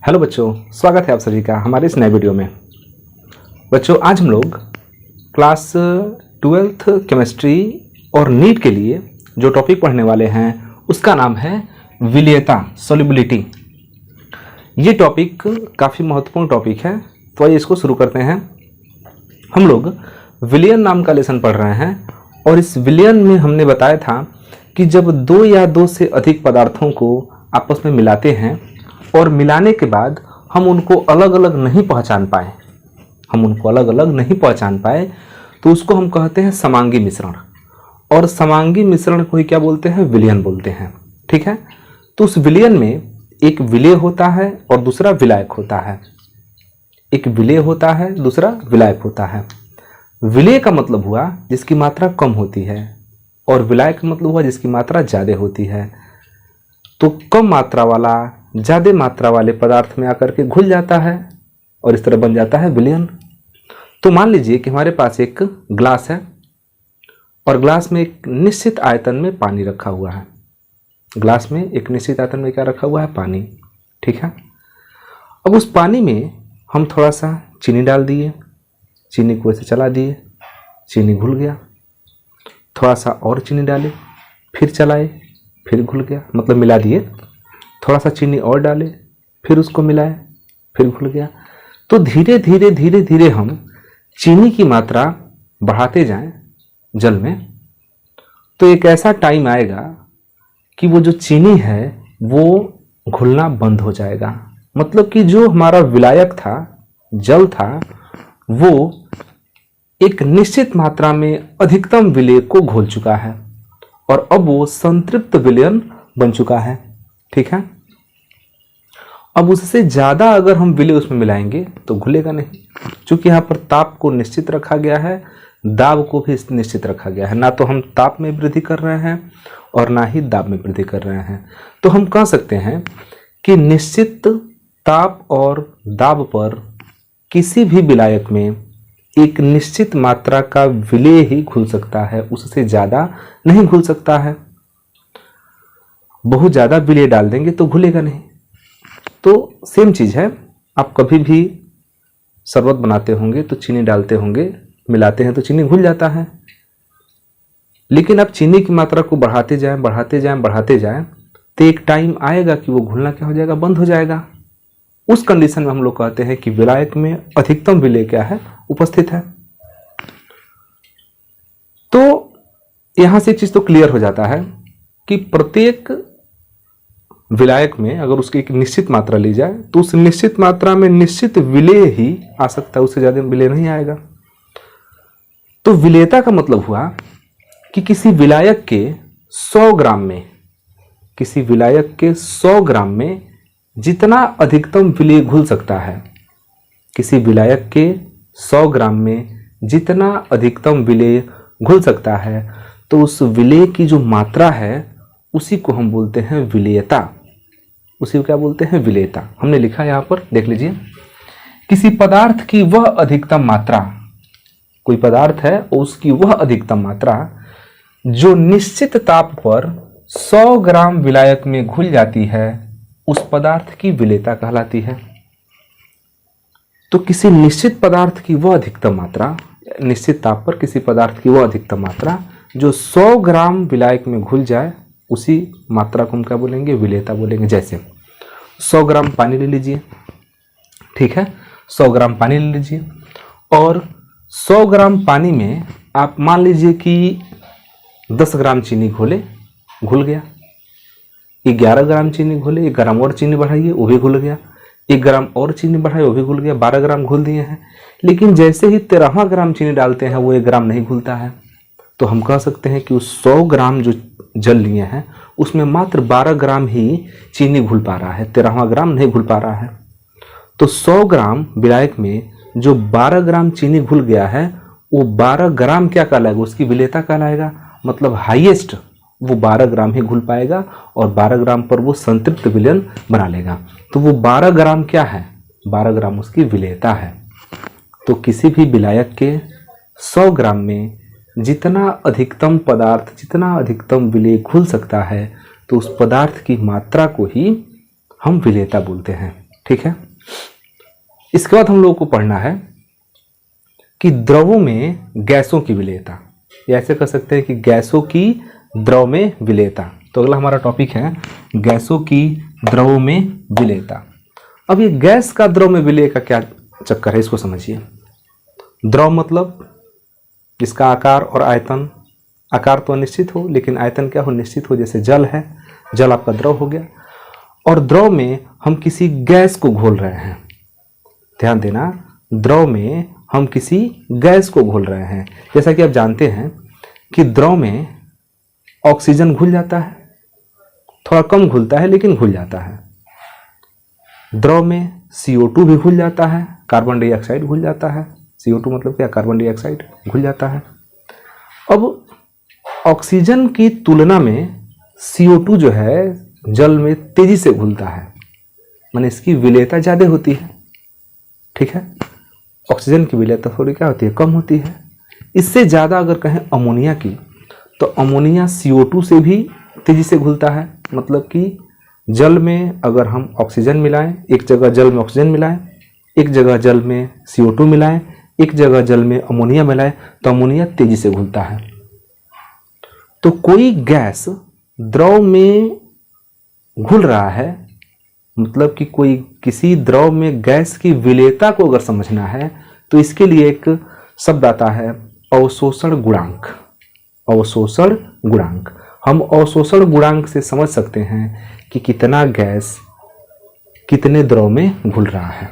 Hello बच्चों, स्वागत है आप सभी का हमारे इस नए वीडियो में। बच्चों, आज हम लोग क्लास 12th केमिस्ट्री और नीट के लिए जो टॉपिक पढ़ने वाले हैं उसका नाम है विलेयता, सॉल्युबिलिटी। ये टॉपिक काफ़ी महत्वपूर्ण टॉपिक है, तो आइए इसको शुरू करते हैं। हम लोग विलयन नाम का लेसन पढ़ रहे हैं और इस विलयन में हमने बताया था कि जब दो या दो से अधिक पदार्थों को आपस में मिलाते हैं और मिलाने के बाद हम उनको अलग अलग नहीं पहचान पाए, तो उसको हम कहते हैं समांगी मिश्रण। और समांगी मिश्रण को ही क्या बोलते हैं? विलयन बोलते हैं। ठीक है, तो उस विलयन में एक विलेय होता है और दूसरा विलायक होता है। एक विलेय होता है, दूसरा विलायक होता है। विलेय का मतलब हुआ जिसकी मात्रा कम होती है और विलायक का मतलब हुआ जिसकी मात्रा ज़्यादा होती है। तो कम मात्रा वाला ज़्यादा मात्रा वाले पदार्थ में आकर के घुल जाता है और इस तरह बन जाता है विलयन। तो मान लीजिए कि हमारे पास एक ग्लास है और ग्लास में एक निश्चित आयतन में पानी रखा हुआ है। ग्लास में एक निश्चित आयतन में क्या रखा हुआ है? पानी। ठीक है, अब उस पानी में हम थोड़ा सा चीनी डाल दिए, चीनी को ऐसे चला दिए, चीनी घुल गया। थोड़ा सा और चीनी डाले, फिर चलाए, फिर घुल गया, मतलब मिला दिए। थोड़ा सा चीनी और डाले, फिर उसको मिलाए, फिर घुल गया। तो धीरे धीरे धीरे धीरे हम चीनी की मात्रा बढ़ाते जाएं जल में, तो एक ऐसा टाइम आएगा कि वो जो चीनी है वो घुलना बंद हो जाएगा। मतलब कि जो हमारा विलायक था, जल था, वो एक निश्चित मात्रा में अधिकतम विलेय को घोल चुका है और अब वो संतृप्त विलयन बन चुका है। ठीक है, अब उससे ज़्यादा अगर हम विलेय उसमें मिलाएंगे तो घुलेगा नहीं, क्योंकि यहाँ पर ताप को निश्चित रखा गया है, दाब को भी निश्चित रखा गया है। ना तो हम ताप में वृद्धि कर रहे हैं और ना ही दाब में वृद्धि कर रहे हैं। तो हम कह सकते हैं कि निश्चित ताप और दाब पर किसी भी विलायक में एक निश्चित मात्रा का विलेय ही घुल सकता है, उससे ज़्यादा नहीं घुल सकता है। बहुत ज़्यादा विलेय डाल देंगे तो घुलेगा नहीं। तो सेम चीज़ है, आप कभी भी शरबत बनाते होंगे तो चीनी डालते होंगे, मिलाते हैं तो चीनी घुल जाता है। लेकिन आप चीनी की मात्रा को बढ़ाते जाएं तो एक टाइम आएगा कि वो घुलना क्या हो जाएगा? बंद हो जाएगा। उस कंडीशन में हम लोग कहते हैं कि विलायक में अधिकतम विलेय क्या है? उपस्थित है। तो यहां से एक चीज तो क्लियर हो जाता है कि प्रत्येक विलायक में अगर उसकी एक निश्चित मात्रा ली जाए तो उस निश्चित मात्रा में निश्चित विलेय ही आ सकता है, उससे ज्यादा विलेय नहीं आएगा। तो विलेयता का मतलब हुआ कि किसी विलायक के 100 ग्राम में जितना अधिकतम विलेय घुल सकता है, किसी विलायक के 100 ग्राम में जितना अधिकतम विलेय घुल सकता है, तो उस विलेय की जो मात्रा है उसी को हम बोलते हैं विलेयता। उसी को क्या बोलते हैं? विलेयता। हमने लिखा यहाँ पर, देख लीजिए। किसी पदार्थ की वह अधिकतम मात्रा, कोई पदार्थ है उसकी वह अधिकतम मात्रा जो निश्चित ताप पर 100 ग्राम विलायक में घुल जाती है, उस पदार्थ की विलेयता कहलाती है। तो किसी निश्चित पदार्थ की वह अधिकतम मात्रा, निश्चित ताप पर किसी पदार्थ की वह अधिकतम मात्रा जो 100 ग्राम विलायक में घुल जाए, उसी मात्रा को हम क्या बोलेंगे? विलेयता बोलेंगे। जैसे 100 ग्राम पानी ले लीजिए, ठीक है, 100 ग्राम पानी ले लीजिए और 100 ग्राम पानी में आप मान लीजिए कि 10 ग्राम चीनी घोले, घुल गया। 11 ग्राम चीनी घोले, 1 ग्राम और चीनी बढ़ाइए, वो भी घुल गया। 1 ग्राम और चीनी बढ़ाए, वो भी घुल गया। 12 ग्राम घुल दिए हैं। लेकिन जैसे ही 13वां ग्राम चीनी डालते हैं वो 1 ग्राम नहीं घुलता है। तो हम कह सकते हैं कि उस 100 ग्राम जो जल लिए हैं उसमें मात्र 12 ग्राम ही चीनी घुल पा रहा है, 13वां ग्राम नहीं घुल पा रहा है। तो 100 ग्राम विलायक में जो 12 ग्राम चीनी घुल गया है वो 12 ग्राम क्या कहलाएगा? उसकी विलेयता कहलाएगा। मतलब हाईएस्ट वो 12 ग्राम ही घुल पाएगा और 12 ग्राम पर वो संतृप्त विलयन बना लेगा। तो वो 12 ग्राम क्या है? 12 ग्राम उसकी विलेयता है। तो किसी भी विलायक के 100 ग्राम में जितना अधिकतम पदार्थ, जितना अधिकतम विलेय घुल सकता है, तो उस पदार्थ की मात्रा को ही हम विलेयता बोलते हैं। ठीक है। इसके बाद हम लोगों को पढ़ना है कि द्रवों में गैसों की विलेयता, या ऐसे कह सकते हैं कि गैसों की द्रव में विलेयता। तो अगला हमारा टॉपिक है गैसों की द्रव में विलेयता। अब ये गैस का द्रव में विलय का क्या चक्कर है, इसको समझिए। द्रव मतलब जिसका आकार और आयतन, आकार तो अनिश्चित हो लेकिन आयतन क्या हो, निश्चित हो। जैसे जल है, जल आपका द्रव हो गया। और द्रव में हम किसी गैस को घोल रहे हैं, ध्यान देना, द्रव में हम किसी गैस को घोल रहे हैं। जैसा कि आप जानते हैं कि द्रव में ऑक्सीजन घुल जाता है, थोड़ा कम घुलता है लेकिन घुल जाता है। द्रव में CO2 भी घुल जाता है, कार्बन डाइऑक्साइड घुल जाता है। CO2 मतलब क्या, कार्बन डाइऑक्साइड घुल जाता है। अब ऑक्सीजन की तुलना में CO2 जो है जल में तेजी से घुलता है, माने इसकी विलेयता ज़्यादा होती है, ठीक है। ऑक्सीजन की विलेयता थोड़ी क्या होती है, कम होती है। इससे ज़्यादा अगर कहें अमोनिया की, तो अमोनिया CO2 से भी तेजी से घुलता है। मतलब कि जल में अगर हम ऑक्सीजन मिलाएं, एक जगह जल में ऑक्सीजन मिलाएं, एक जगह जल में CO2 मिलाएं, एक जगह जल में अमोनिया मिलाएं, तो अमोनिया तेजी से घुलता है। तो कोई गैस द्रव में घुल रहा है, मतलब कि कोई किसी द्रव में गैस की विलेयता को अगर समझना है तो इसके लिए एक शब्द आता है अवशोषण गुणांक। अवशोषण गुणांक, हम अवशोषण गुणांक से समझ सकते हैं कि कितना गैस कितने द्रव में घुल रहा है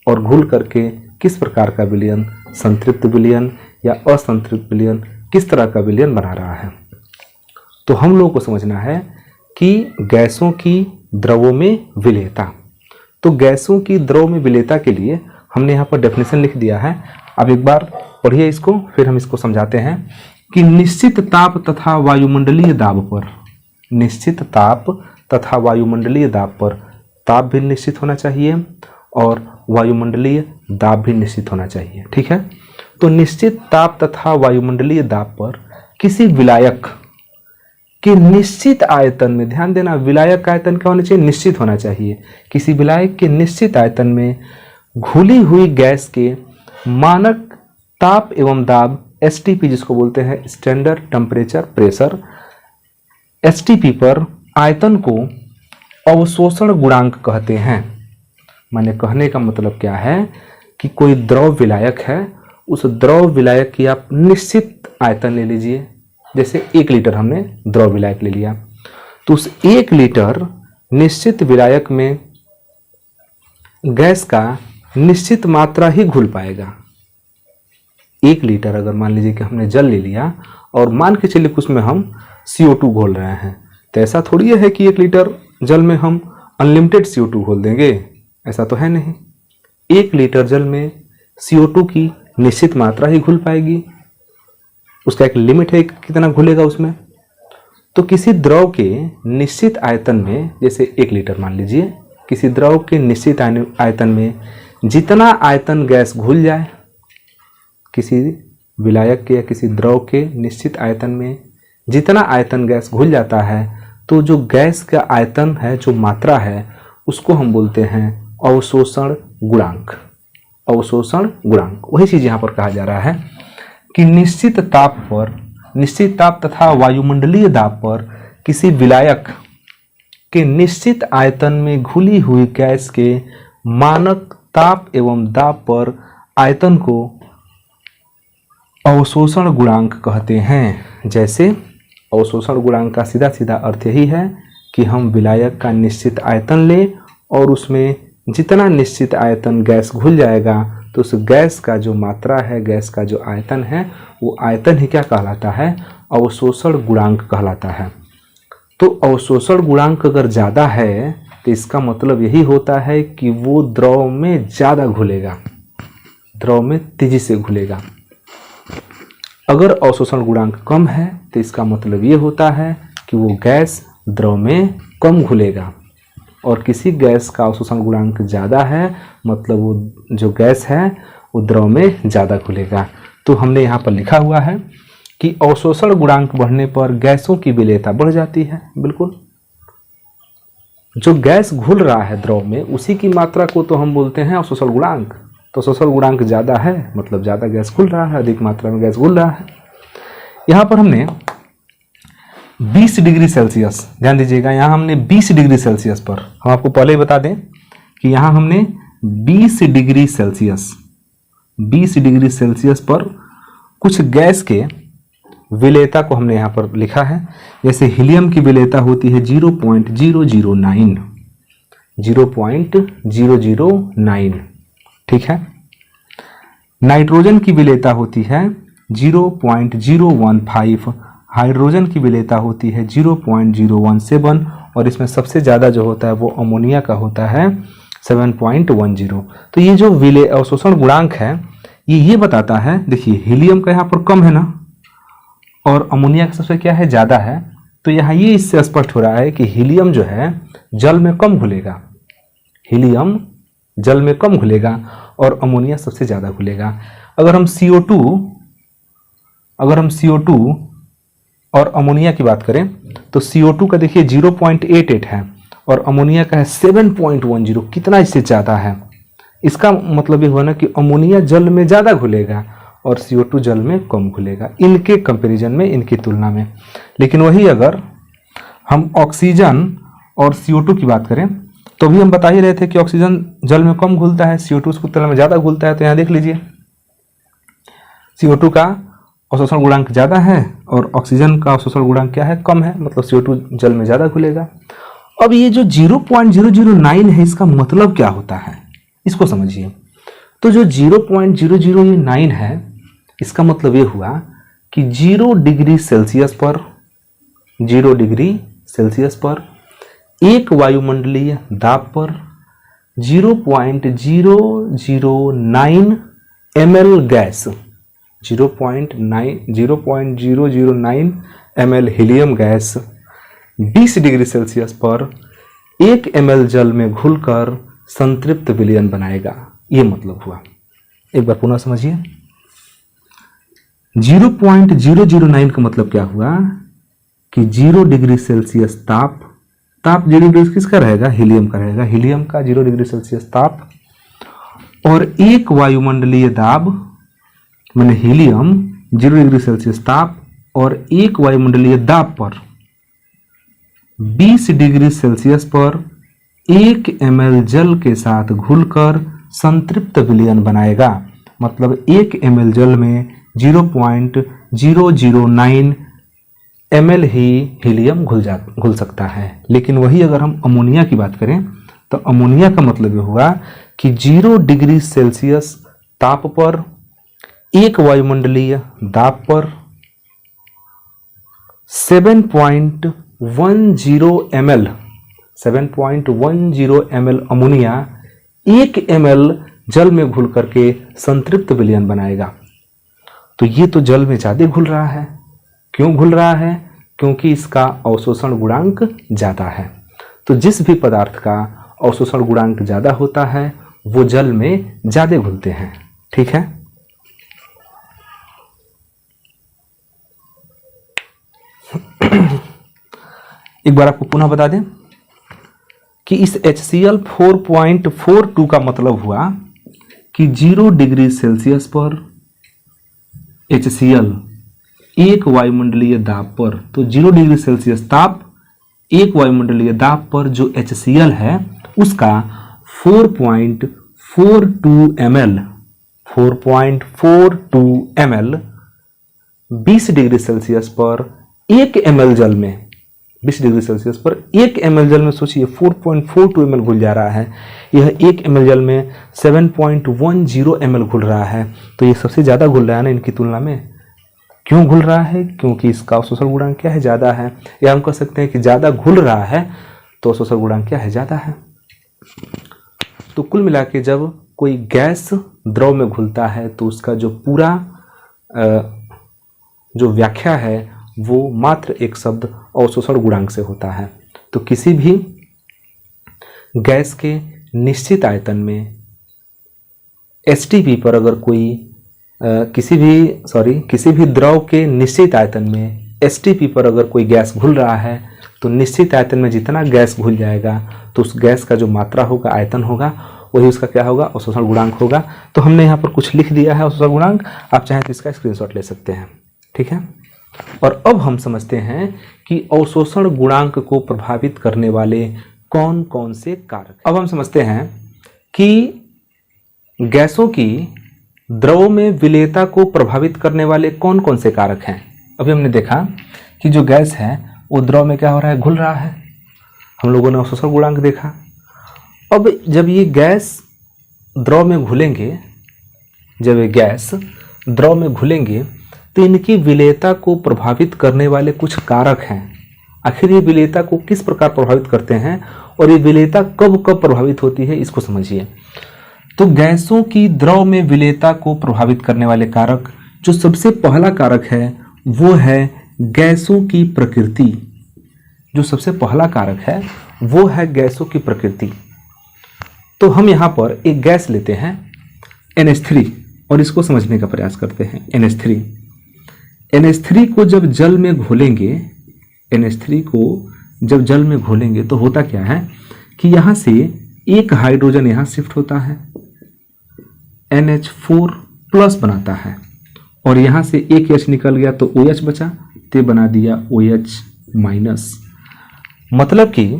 और घुल करके किस प्रकार का विलयन, संतृप्त विलयन या असंतृप्त विलयन, किस तरह का विलयन बना रहा है। तो हम लोगों को समझना है कि गैसों की द्रवों में विलेयता। तो गैसों की द्रव में विलेयता के लिए हमने यहाँ पर डेफिनेशन लिख दिया है। अब एक बार पढ़िए इसको, फिर हम इसको समझाते हैं कि निश्चित ताप तथा वायुमंडलीय दाब पर, निश्चित ताप तथा वायुमंडलीय दाब पर, ताप भी निश्चित होना चाहिए और वायुमंडलीय दाब भी निश्चित होना चाहिए, ठीक है। तो निश्चित ताप तथा वायुमंडलीय दाब पर किसी विलायक के निश्चित आयतन में, ध्यान देना, विलायक का आयतन क्या होना चाहिए, निश्चित होना चाहिए। किसी विलायक के निश्चित आयतन में घुली हुई गैस के मानक ताप एवं दाब STP, जिसको बोलते हैं स्टैंडर्ड टेम्परेचर प्रेशर, STP पर आयतन को अवशोषण गुणांक कहते हैं। माने कहने का मतलब क्या है कि कोई द्रव विलायक है, उस द्रव विलायक की आप निश्चित आयतन ले लीजिए। जैसे 1 लीटर हमने द्रव विलायक ले लिया, तो उस 1 लीटर निश्चित विलायक में गैस का निश्चित मात्रा ही घुल पाएगा। 1 लीटर अगर मान लीजिए कि हमने जल ले लिया और मान के चलिए कि उसमें हम CO2 घोल रहे हैं, तो ऐसा थोड़ी है कि 1 लीटर जल में हम अनलिमिटेड CO2 घोल देंगे, ऐसा तो है नहीं। 1 लीटर जल में CO2 की निश्चित मात्रा ही घुल पाएगी, उसका एक लिमिट है कितना घुलेगा उसमें। तो किसी द्रव के निश्चित आयतन में, जैसे 1 लीटर मान लीजिए, किसी द्रव के निश्चित आयतन में जितना आयतन गैस घुल जाए, किसी विलायक के या किसी द्रव के निश्चित आयतन में जितना आयतन गैस घुल जाता है, तो जो गैस का आयतन है, जो मात्रा है, उसको हम बोलते हैं अवशोषण गुणांक। अवशोषण गुणांक, वही चीज़ यहाँ पर कहा जा रहा है कि निश्चित ताप पर, निश्चित ताप तथा वायुमंडलीय दाब पर किसी विलायक के निश्चित आयतन में घुली हुई गैस के मानक ताप एवं दाब पर आयतन को अवशोषण गुणांक कहते हैं। जैसे अवशोषण गुणांक का सीधा सीधा अर्थ यही है कि हम विलायक का निश्चित आयतन लें और उसमें जितना निश्चित आयतन गैस घुल जाएगा, तो उस गैस का जो मात्रा है, गैस का जो आयतन है, वो आयतन ही क्या कहलाता है, अवशोषण गुणांक कहलाता है। तो अवशोषण गुणांक अगर ज़्यादा है तो इसका मतलब यही होता है कि वो द्रव में ज़्यादा घुलेगा, द्रव में तेजी से घुलेगा। अगर अवशोषण गुणांक कम है तो इसका मतलब ये होता है कि वो गैस द्रव में कम घुलेगा, और किसी गैस का अवशोषण गुणांक ज़्यादा है मतलब वो जो गैस है वो द्रव में ज़्यादा घुलेगा। तो हमने यहाँ पर लिखा हुआ है कि अवशोषण गुणांक बढ़ने पर गैसों की विलेयता बढ़ जाती है। बिल्कुल, जो गैस घुल रहा है द्रव में उसी की मात्रा को तो हम बोलते हैं अवशोषण गुणांक। तो अवशोषण गुणांक ज़्यादा है मतलब ज़्यादा गैस घुल रहा है, अधिक मात्रा में गैस घुल रहा है। यहाँ पर हमने 20 डिग्री सेल्सियस, ध्यान दीजिएगा, यहाँ हमने 20 डिग्री सेल्सियस पर, हम आपको पहले ही बता दें कि यहाँ हमने 20 डिग्री सेल्सियस पर कुछ गैस के विलेयता को हमने यहाँ पर लिखा है। जैसे हीलियम की विलेयता होती है 0.009, ठीक है। नाइट्रोजन की विलेयता होती है 0.015, हाइड्रोजन की विलेयता होती है 0.017 और इसमें सबसे ज़्यादा जो होता है वो अमोनिया का होता है 7.10। तो ये जो अवशोषण गुणांक है ये बताता है, देखिए हीलियम का यहाँ पर कम है ना और अमोनिया का सबसे क्या है, ज़्यादा है। तो यहाँ ये इससे स्पष्ट हो रहा है कि हीलियम जो है जल में कम घुलेगा, हीलियम जल में कम घुलेगा और अमोनिया सबसे ज़्यादा घुलेगा। अगर हम CO2 और अमोनिया की बात करें तो CO2 का देखिए 0.88 है और अमोनिया का है 7.10, कितना इससे ज़्यादा है। इसका मतलब ये हुआ ना कि अमोनिया जल में ज़्यादा घुलेगा और CO2 जल में कम घुलेगा, इनके कंपैरिजन में, इनकी तुलना में। लेकिन वही अगर हम ऑक्सीजन और CO2 की बात करें तो भी हम बता ही रहे थे कि ऑक्सीजन जल में कम घुलता है, CO2 उसकी तुलना में ज़्यादा घुलता है। तो यहाँ देख लीजिए CO2 का अवशोषण गुणांक ज़्यादा है और ऑक्सीजन का अवशोषण गुणांक क्या है, कम है, मतलब CO2 जल में ज़्यादा घुलेगा। अब ये जो 0.009 है इसका मतलब क्या होता है, इसको समझिए। तो जो 0.009 है इसका मतलब ये हुआ कि 0 डिग्री सेल्सियस पर एक वायुमंडलीय दाब पर 0.009 ml gas, 0.009 ml helium gas 20 degree Celsius पर 1 ml जल में घुलकर संतृप्त विलयन बनाएगा, ये मतलब हुआ। एक बार पुनः समझिए, 0.009 का मतलब क्या हुआ कि 0 डिग्री सेल्सियस ताप 0 डिग्री किसका रहेगा, हीलियम का रहेगा, हीलियम का 0 डिग्री सेल्सियस ताप और एक वायुमंडलीय दाब, माने हीलियम 0 डिग्री सेल्सियस ताप और एक वायुमंडलीय दाब पर 20 डिग्री सेल्सियस पर 1 ml जल के साथ घुलकर संतृप्त विलयन बनाएगा। मतलब 1 ml जल में 0.009 ml ही हीलियम घुल सकता है। लेकिन वही अगर हम अमोनिया की बात करें तो अमोनिया का मतलब ये हुआ कि 0 डिग्री सेल्सियस ताप पर एक वायुमंडलीय दाब पर 7.10 ml अमोनिया 1 ml जल में घुल करके संतृप्त विलयन बनाएगा। तो ये तो जल में ज़्यादा घुल रहा है। क्यों घुल रहा है? क्योंकि इसका अवशोषण गुणांक ज़्यादा है। तो जिस भी पदार्थ का अवशोषण गुणांक ज़्यादा होता है वो जल में ज़्यादा घुलते हैं। ठीक है, एक बार आपको पुनः बता दें कि इस HCl 4.42 का मतलब हुआ कि 0 डिग्री सेल्सियस पर HCl एक वायुमंडलीय दाब पर, तो 0 डिग्री सेल्सियस ताप एक वायुमंडलीय दाब पर जो HCl है उसका 4.42 ml 20 डिग्री सेल्सियस पर 1 ml जल में, 20 डिग्री सेल्सियस पर 1 ml जल में सोचिए 4.42 ml घुल जा रहा है। यह 1 ml जल में 7.10 ml घुल रहा है। तो ये सबसे ज़्यादा घुल रहा है ना इनकी तुलना में। क्यों घुल रहा है? क्योंकि इसका अवशोषण गुणांक क्या है? ज़्यादा है। या हम कह सकते हैं कि ज़्यादा घुल रहा है तो अवशोषण गुणांक क्या है? ज़्यादा है। तो कुल मिला के जब कोई गैस द्रव में घुलता है तो उसका जो पूरा जो व्याख्या है वो मात्र एक शब्द अवशोषण गुणांक से होता है। तो किसी भी गैस के निश्चित आयतन में STP पर अगर कोई किसी भी द्रव के निश्चित आयतन में STP पर अगर कोई गैस घुल रहा है तो निश्चित आयतन में जितना गैस घुल जाएगा तो उस गैस का जो मात्रा होगा, आयतन होगा, वही उसका क्या होगा, अवशोषण गुणांक होगा। तो हमने यहाँ पर कुछ लिख दिया है अवशोषण गुणांक, आप चाहें तो इसका स्क्रीनशॉट ले सकते हैं। ठीक है, और अब हम समझते हैं कि अवशोषण गुणांक को प्रभावित करने वाले कौन कौन से कारक। अब हम समझते हैं कि गैसों की द्रव में विलेयता को प्रभावित करने वाले कौन कौन से कारक हैं। अभी हमने देखा कि जो गैस है वो द्रव में क्या हो रहा है, घुल रहा है। हम लोगों ने अवशोषण गुणांक देखा। अब जब ये गैस द्रव में घुलेंगे, जब ये गैस द्रव में घुलेंगे तो इनकी विलेयता को प्रभावित करने वाले कुछ कारक हैं। आखिर ये विलेयता को किस प्रकार प्रभावित करते हैं और ये विलेयता कब कब प्रभावित होती है, इसको समझिए। तो गैसों की द्रव में विलेयता को प्रभावित करने वाले कारक, जो सबसे पहला कारक है वो है गैसों की प्रकृति। जो सबसे पहला कारक है वो है गैसों की प्रकृति। तो हम यहाँ पर एक गैस लेते हैं NH3 और इसको समझने का प्रयास करते हैं। NH3 को जब जल में घोलेंगे, NH3 को जब जल में घोलेंगे तो होता क्या है कि यहाँ से एक हाइड्रोजन यहाँ शिफ्ट होता है, NH4 प्लस बनाता है, और यहाँ से एक H निकल गया तो OH बचा, ते बना दिया OH माइनस। मतलब कि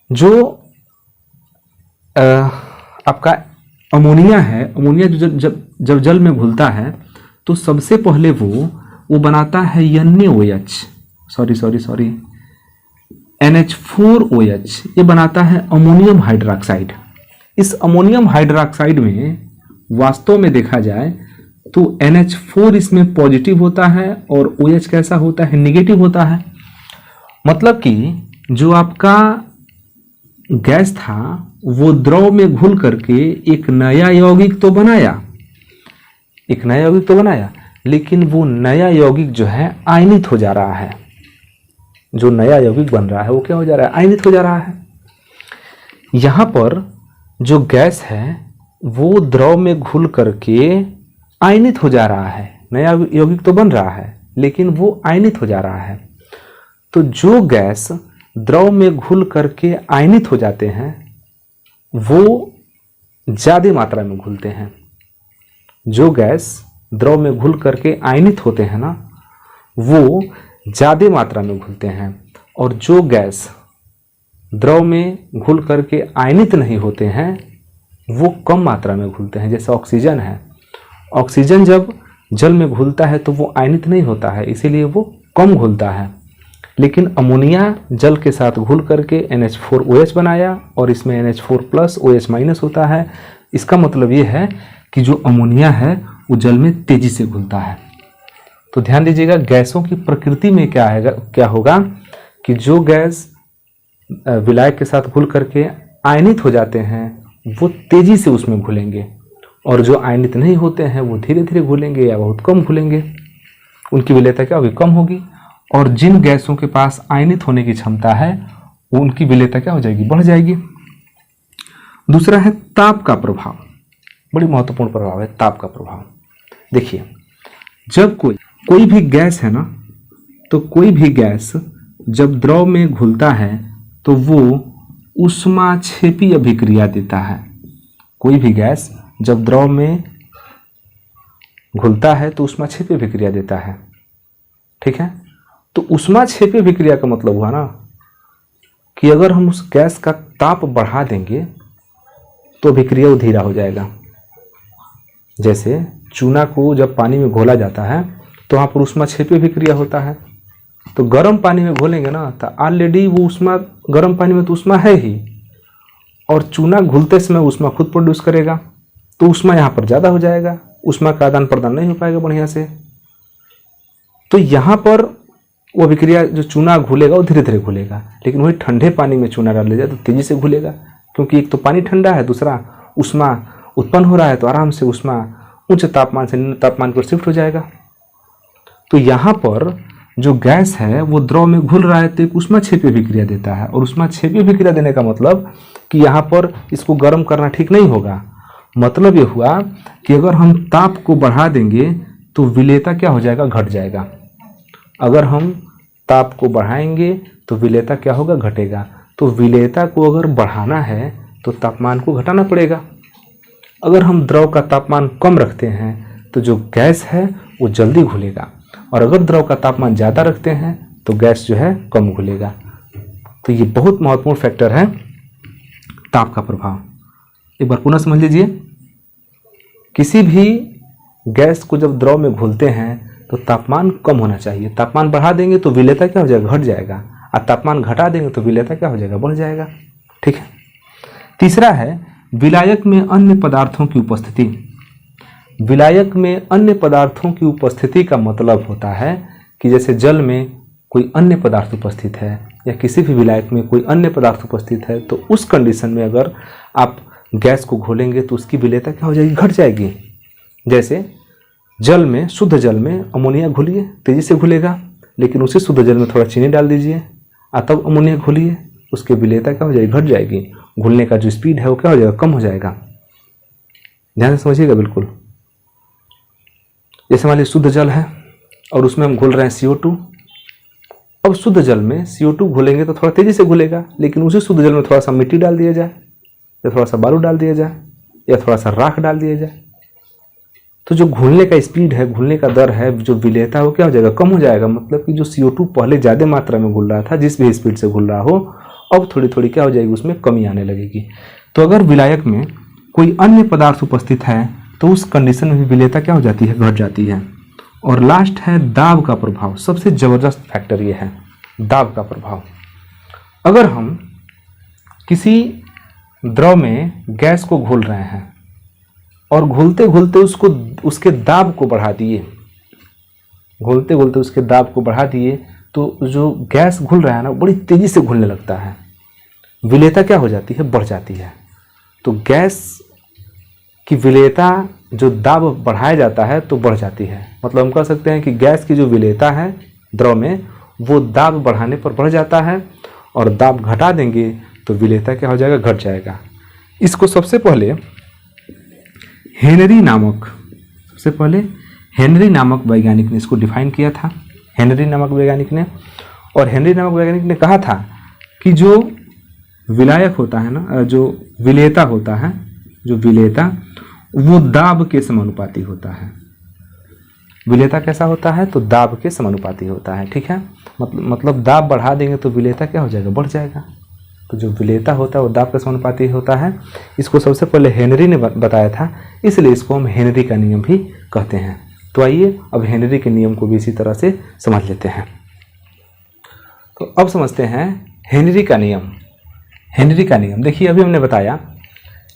जो आपका अमोनिया है, अमोनिया जो जब जल में घुलता है तो सबसे पहले वो बनाता है NaOH, सॉरी NH4OH, ये बनाता है अमोनियम हाइड्रोक्साइड। इस अमोनियम हाइड्रोक्साइड में वास्तव में देखा जाए तो NH4 इसमें पॉजिटिव होता है और OH कैसा होता है, नेगेटिव होता है। मतलब कि जो आपका गैस था वो द्रव में घुल करके एक नया यौगिक तो बनाया, लेकिन वो नया यौगिक जो है आयनित हो जा रहा है। जो नया यौगिक बन रहा है वो क्या हो जा रहा है, आयनित हो जा रहा है। यहाँ पर जो गैस है वो द्रव में घुल करके आयनित हो जा रहा है। नया यौगिक तो बन रहा है लेकिन वो आयनित हो जा रहा है। तो जो गैस द्रव में घुल करके आयनित हो जाते हैं वो ज़्यादा मात्रा में घुलते हैं। जो गैस द्रव में घुल करके आयनित होते हैं ना, वो ज़्यादा मात्रा में घुलते हैं, और जो गैस द्रव में घुल करके आयनित नहीं होते हैं वो कम मात्रा में घुलते हैं। जैसे ऑक्सीजन है, ऑक्सीजन जब जल में घुलता है तो वो आयनित नहीं होता है, इसीलिए वो कम घुलता है। लेकिन अमोनिया जल के साथ घुल करके NH4OH बनाया और इसमें NH4 प्लस OH माइनस होता है। इसका मतलब ये है कि जो अमोनिया है वो जल में तेजी से घुलता है। तो ध्यान दीजिएगा, गैसों की प्रकृति में क्या होगा कि जो गैस विलायक के साथ घुल करके आयनित हो जाते हैं वो तेजी से उसमें घुलेंगे, और जो आयनित नहीं होते हैं वो धीरे धीरे घुलेंगे या बहुत कम घुलेंगे। उनकी विलेयता क्या होगी, कम होगी। और जिन गैसों के पास आयनित होने की क्षमता है उनकी विलेयता क्या हो जाएगी, बढ़ जाएगी। दूसरा है ताप का प्रभाव। बड़ी महत्वपूर्ण प्रभाव है ताप का प्रभाव। देखिए, जब कोई भी गैस है ना, तो कोई भी गैस जब द्रव में घुलता है तो वो ऊष्माक्षेपी अभिक्रिया देता है। कोई भी गैस जब द्रव में घुलता है तो ऊष्माक्षेपी अभिक्रिया देता है। ठीक है, तो ऊष्माक्षेपी अभिक्रिया का मतलब हुआ ना कि अगर हम उस गैस का ताप बढ़ा देंगे तो अभिक्रिया धीरा हो जाएगा। जैसे चूना को जब पानी में घोला जाता है तो वहाँ पर ऊष्माक्षेपी अभिक्रिया होता है। तो गर्म पानी में घोलेंगे ना तो ऑलरेडी वो ऊष्मा, गर्म पानी में तो ऊष्मा है ही, और चूना घुलते समय ऊष्मा खुद प्रोड्यूस करेगा, तो ऊष्मा यहाँ पर ज़्यादा हो जाएगा, ऊष्मा का आदान प्रदान नहीं हो पाएगा बढ़िया से। तो यहाँ पर वो अभिक्रिया, जो चूना घुलेगा वो धीरे धीरे घुलेगा, लेकिन वही ठंडे पानी में चूना डाल दिया तो तेजी से घुलेगा, क्योंकि एक तो पानी ठंडा है, दूसरा ऊष्मा उत्पन्न हो रहा है, तो आराम से ऊष्मा उच्च तापमान से निम्न तापमान पर शिफ्ट हो जाएगा। तो यहाँ पर जो गैस है वो द्रव में घुल रहा है तो एक ऊष्माक्षेपी अभिक्रिया देता है, और ऊष्माक्षेपी अभिक्रिया देने का मतलब कि यहाँ पर इसको गर्म करना ठीक नहीं होगा। मतलब ये हुआ कि अगर हम ताप को बढ़ा देंगे तो विलेयता क्या हो जाएगा, घट जाएगा। अगर हम ताप को बढ़ाएंगे तो विलेयता क्या होगा, घटेगा। तो विलेयता को अगर बढ़ाना है तो तापमान को घटाना पड़ेगा। अगर हम द्रव का तापमान कम रखते हैं तो जो गैस है वो जल्दी घुलेगा, और अगर द्रव का तापमान ज़्यादा रखते हैं तो गैस जो है कम घुलेगा। तो ये बहुत महत्वपूर्ण फैक्टर है ताप का प्रभाव। एक बार पुनः समझ लीजिए, किसी भी गैस को जब द्रव में घोलते हैं तो तापमान कम होना चाहिए। तापमान बढ़ा देंगे तो विलेयता क्या हो जाएगा, घट जाएगा, और तापमान घटा देंगे तो विलेयता क्या हो जाएगा, बढ़ जाएगा। ठीक है। तीसरा है विलायक में अन्य पदार्थों की उपस्थिति। विलायक में अन्य पदार्थों की उपस्थिति का मतलब होता है कि जैसे जल में कोई अन्य पदार्थ उपस्थित है या किसी भी विलायक में कोई अन्य पदार्थ उपस्थित है, तो उस कंडीशन में अगर आप गैस को घोलेंगे तो उसकी विलेयता क्या हो जाएगी, घट जाएगी। जैसे जल में, शुद्ध जल में अमोनिया घोलिए, तेजी से घुलेगा, लेकिन उसी शुद्ध जल में थोड़ा चीनी डाल दीजिए और तब अमोनिया घोलिए, उसकी विलेयता क्या हो जाएगी, घट जाएगी। घुलने का जो स्पीड है वो क्या हो जाएगा, कम हो जाएगा। ध्यान से समझिएगा बिल्कुल। जैसे मान लीजिए शुद्ध जल है और उसमें हम घोल रहे हैं CO2। अब शुद्ध जल में CO2 घोलेंगे तो थोड़ा तेजी से घुलेगा, लेकिन उसी शुद्ध जल में थोड़ा सा मिट्टी डाल दिया जाए या थोड़ा सा बालू डाल दिया जाए या थोड़ा सा राख डाल दिया जाए, तो जो घुलने का स्पीड है, घुलने का दर है, जो विलेयता है वो क्या हो जाएगा, कम हो जाएगा। मतलब कि जो CO2 पहले ज़्यादा मात्रा में घुल रहा था, जिस भी स्पीड से घुल रहा हो, अब थोड़ी थोड़ी क्या हो जाएगी, उसमें कमी आने लगेगी। तो अगर विलायक में कोई अन्य पदार्थ उपस्थित है तो उस कंडीशन में भी विलेयता क्या हो जाती है, घट जाती है। और लास्ट है दाब का प्रभाव। सबसे ज़बरदस्त फैक्टर ये है दाब का प्रभाव। अगर हम किसी द्रव में गैस को घोल रहे हैं और घोलते घोलते उसके दाब को बढ़ा दिए, घोलते घोलते उसके दाब को बढ़ा दिए, तो जो गैस घुल रहा है ना, बड़ी तेज़ी से घुलने लगता है, विलेयता क्या हो जाती है, बढ़ जाती है। तो गैस की विलेयता जो दाब बढ़ाया जाता है तो बढ़ जाती है। मतलब हम कह सकते हैं कि गैस की जो विलेयता है द्रव में, वो दाब बढ़ाने पर बढ़ जाता है, और दाब घटा देंगे तो विलेयता क्या हो जाएगा, घट जाएगा। इसको सबसे पहले हेनरी नामक वैज्ञानिक ने इसको डिफाइन किया था। हेनरी नामक वैज्ञानिक ने, और हेनरी नामक वैज्ञानिक ने कहा था कि जो विलायक होता है ना, जो विलेयता होता है, जो विलेयता वो दाब के समानुपाती होता है। विलेयता कैसा होता है, तो दाब के समानुपाती होता है। ठीक है। मतलब दाब बढ़ा देंगे तो विलेयता क्या हो जाएगा, बढ़ जाएगा। तो जो विलेयता होता है वो दाब के समानुपाती होता है। इसको सबसे पहले हेनरी ने बताया था, इसलिए इसको हम हेनरी का नियम भी कहते हैं। तो आइए अब हेनरी के नियम को भी इसी तरह से समझ लेते हैं। तो अब समझते हैं हेनरी का नियम। हेनरी का नियम देखिए, अभी हमने बताया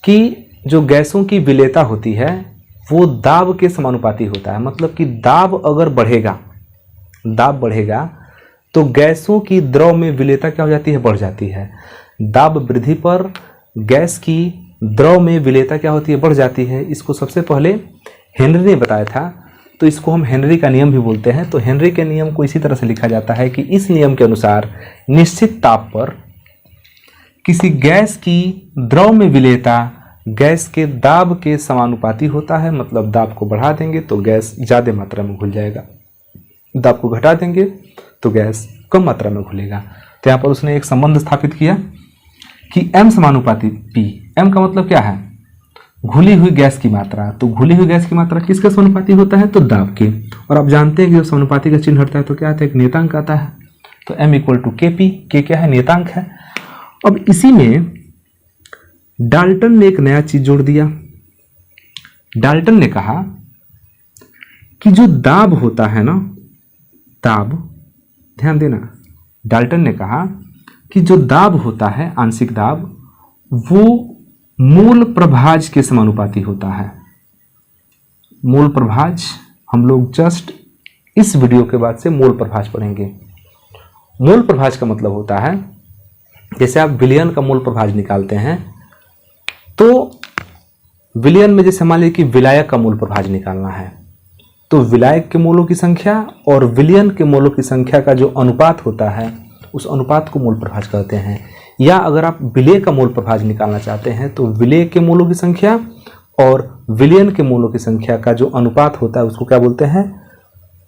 कि जो गैसों की विलेयता होती है वो दाब के समानुपाती होता है। मतलब कि दाब अगर बढ़ेगा, दाब बढ़ेगा तो गैसों की द्रव में विलेयता क्या हो जाती है, बढ़ जाती है। दाब वृद्धि पर गैस की द्रव में विलेयता क्या होती है, बढ़ जाती है। इसको सबसे पहले हेनरी ने बताया था, तो इसको हम हेनरी का नियम भी बोलते हैं। तो हेनरी के नियम को इसी तरह से लिखा जाता है कि इस नियम के अनुसार निश्चित ताप पर किसी गैस की द्रव में विलेयता गैस के दाब के समानुपाती होता है। मतलब दाब को बढ़ा देंगे तो गैस ज़्यादा मात्रा में घुल जाएगा, दाब को घटा देंगे तो गैस कम मात्रा में घुलेगा। तो यहाँ पर उसने एक संबंध स्थापित किया कि M समानुपाती P। M का मतलब क्या है, घुली हुई गैस की मात्रा। तो घुली हुई गैस की मात्रा किसके समानुपाती होता है, तो दाब के। और आप जानते हैं कि जब समानुपाती का चिन्ह हटता है तो क्या आता है, एक नियतांक आता है। तो M = Kp। K क्या है, नियतांक है। अब इसी में डाल्टन ने एक नया चीज जोड़ दिया। डाल्टन ने कहा कि जो दाब होता है ना, दाब, ध्यान देना, डाल्टन ने कहा कि जो दाब होता है, आंशिक दाब, वो मूल प्रभाज के समानुपाती होता है। मूल प्रभाज हम लोग जस्ट इस वीडियो के बाद से मूल प्रभाज पढ़ेंगे। मूल प्रभाज का मतलब होता है, जैसे आप विलयन का मूल प्रभाज निकालते हैं, तो विलयन में जैसे मान लीजिए कि विलायक का मूल प्रभाज निकालना है, तो विलायक के मोलों की संख्या और विलयन के मोलों की संख्या का जो अनुपात होता है, उस अनुपात को मूल प्रभाज कहते हैं। या अगर आप विलेय का मूल प्रभाज निकालना चाहते हैं, तो विलेय के मोलों की संख्या और विलयन के मोलों की संख्या का जो अनुपात होता है उसको क्या बोलते हैं,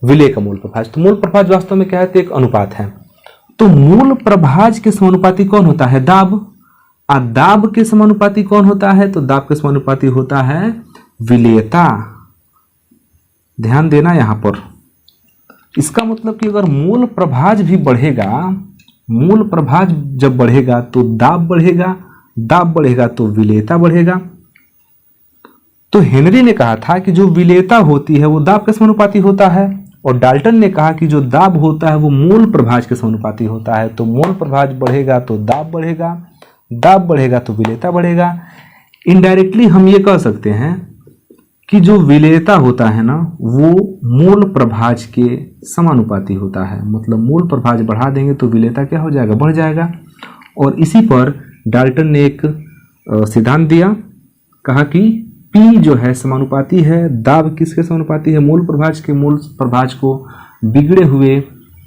विलेय का मूल प्रभाज। तो मूल प्रभाज वास्तव में क्या है, तो एक अनुपात है। तो मूल प्रभाज के समानुपाती कौन होता है, दाब। और दाब के समानुपाती कौन होता है, तो दाब के समानुपाती होता है विलेयता। ध्यान देना यहां पर। इसका मतलब कि अगर मूल प्रभाज भी बढ़ेगा, मूल प्रभाज जब बढ़ेगा तो दाब बढ़ेगा, दाब बढ़ेगा तो विलेयता बढ़ेगा। तो हेनरी ने कहा था कि जो विलेयता होती है वो दाब के समानुपाती होता है, और डाल्टन ने कहा कि जो दाब होता है वो मूल प्रभाज के समानुपाती होता है। तो मूल प्रभाज बढ़ेगा तो दाब बढ़ेगा, दाब बढ़ेगा तो विलेयता बढ़ेगा। इनडायरेक्टली हम ये कह सकते हैं कि जो विलेयता होता है ना वो मूल प्रभाज के समानुपाती होता है। मतलब मूल प्रभाज बढ़ा देंगे तो विलेयता क्या हो जाएगा, बढ़ जाएगा। और इसी पर डाल्टन ने एक सिद्धांत दिया, कहा कि P जो है समानुपाती है, दाब किसके समानुपाती है, मूल प्रभाज के। मूल प्रभाज को बिगड़े हुए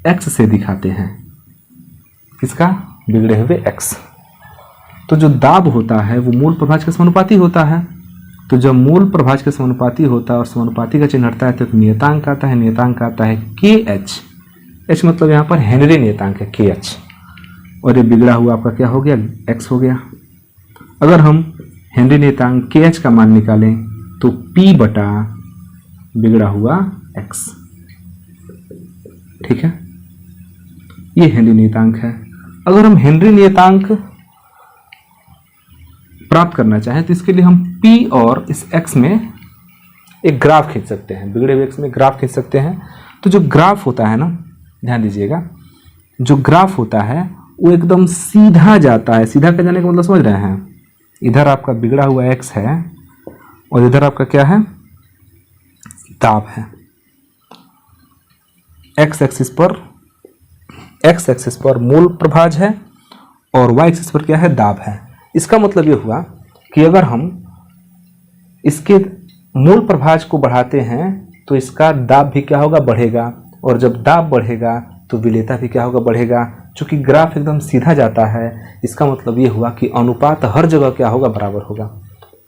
x से दिखाते हैं। किसका, बिगड़े हुए x। तो जो दाब होता है वो मूल प्रभाज के समानुपाती होता है। तो जब मूल प्रभाज के समानुपाती होता है और समानुपाती का चिन्ह हटता है तो एक नियतांक आता है, नियतांक आता है KH। H मतलब यहाँ पर हेनरी नियतांक है KH, और ये बिगड़ा हुआ आपका क्या हो गया, x हो गया। अगर हम हेनरी नियतांक KH का मान निकालें तो P बटा बिगड़ा हुआ x। ठीक है, ये हेनरी नियतांक है। अगर हम हेनरी नियतांक प्राप्त करना चाहें तो इसके लिए हम P और इस x में एक ग्राफ खींच सकते हैं, बिगड़े हुए x में ग्राफ खींच सकते हैं। तो जो ग्राफ होता है ना, ध्यान दीजिएगा, जो ग्राफ होता है वो एकदम सीधा जाता है। सीधा का जाने का मतलब समझ रहे हैं, इधर आपका बिगड़ा हुआ x है और इधर आपका क्या है, दाब है। x एक्सिस पर मूल प्रभाज है और y एक्सिस पर क्या है, दाब है। इसका मतलब ये हुआ कि अगर हम इसके मूल प्रभाज को बढ़ाते हैं तो इसका दाब भी क्या होगा, बढ़ेगा। और जब दाब बढ़ेगा तो विलेयता भी क्या होगा, बढ़ेगा। चूंकि ग्राफ एकदम सीधा जाता है, इसका मतलब ये हुआ कि अनुपात हर जगह क्या होगा, बराबर होगा।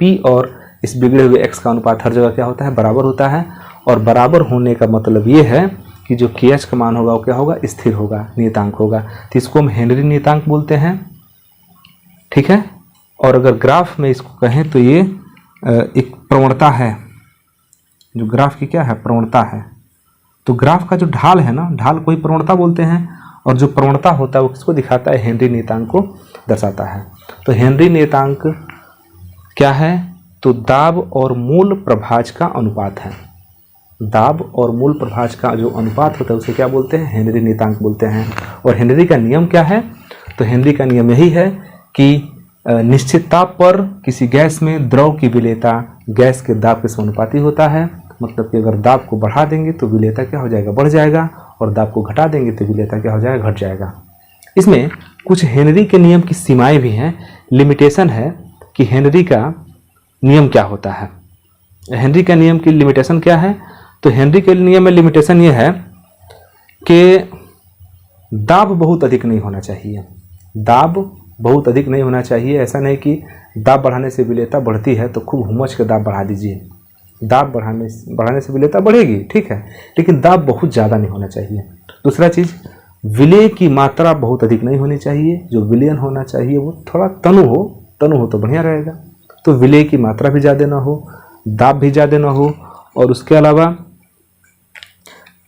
P और इस बिगड़े हुए x का अनुपात हर जगह क्या होता है, बराबर होता है। और बराबर होने का मतलब ये है कि जो KH का मान होगा वो क्या होगा, स्थिर होगा, नियतांक होगा। तो इसको हम हेनरी नियतांक बोलते हैं। ठीक है, और अगर ग्राफ में इसको कहें तो ये एक प्रवणता है। जो ग्राफ की क्या है, प्रवणता है। तो ग्राफ का जो ढाल है ना, ढाल को ही प्रवणता बोलते हैं, और जो प्रवणता होता है वो किसको दिखाता है, हेनरी नियतांक को दर्शाता है। तो हेनरी नियतांक क्या है, तो दाब और मूल प्रभाज का अनुपात है। दाब और मूल प्रभाज का जो अनुपात होता है उसे क्या बोलते हैं, हेनरी नियतांक बोलते हैं। और हेनरी का नियम क्या है, तो हेनरी का नियम यही है कि निश्चित ताप पर किसी गैस में द्रव की विलेयता गैस के दाब के समानुपाती होता है। मतलब कि अगर दाब को बढ़ा देंगे तो विलेयता क्या हो जाएगा, बढ़ जाएगा, और दाब को घटा देंगे तो विलेयता क्या हो जाएगा, घट जाएगा। इसमें कुछ हेनरी के नियम की सीमाएं भी हैं, लिमिटेशन है कि हेनरी का नियम क्या होता है। हेनरी का नियम की लिमिटेशन क्या है, तो हेनरी के नियम में लिमिटेशन ये है कि दाब बहुत अधिक नहीं होना चाहिए। दाब बहुत अधिक नहीं होना चाहिए। ऐसा नहीं कि दाब बढ़ाने से विलेयता बढ़ती है तो खूब हुमच के दाब बढ़ा दीजिए। दाब बढ़ाने से विलेयता बढ़ेगी, ठीक है, लेकिन दाब बहुत ज़्यादा नहीं होना चाहिए। दूसरा चीज़, विलेय की मात्रा बहुत अधिक नहीं होनी चाहिए। जो विलयन होना चाहिए वो थोड़ा तनु हो तो बढ़िया रहेगा। तो विलेय की मात्रा भी ज़्यादा ना हो, दाब भी ज़्यादा ना हो, और उसके अलावा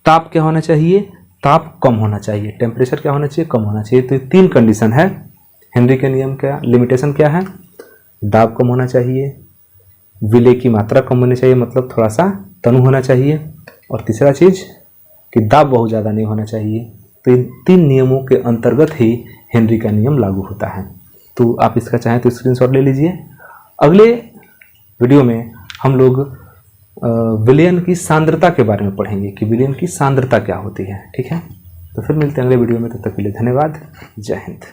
ताप क्या होना चाहिए, ताप कम होना चाहिए। टेम्परेचर क्या होना चाहिए, कम होना चाहिए। तो 3 कंडीशन है हेनरी के नियम का। लिमिटेशन क्या है, दाब कम होना चाहिए, विलेय की मात्रा कम होनी चाहिए, मतलब थोड़ा सा तनु होना चाहिए, और तीसरा चीज़ कि दाब बहुत ज़्यादा नहीं होना चाहिए। तो इन 3 नियमों के अंतर्गत ही हेनरी का नियम लागू होता है। तो आप इसका चाहें तो स्क्रीनशॉट ले लीजिए। अगले वीडियो में हम लोग विलयन की सांद्रता के बारे में पढ़ेंगे कि विलयन की सांद्रता क्या होती है। ठीक है, तो फिर मिलते हैं अगले वीडियो में। तब तक के लिए धन्यवाद। जय हिंद।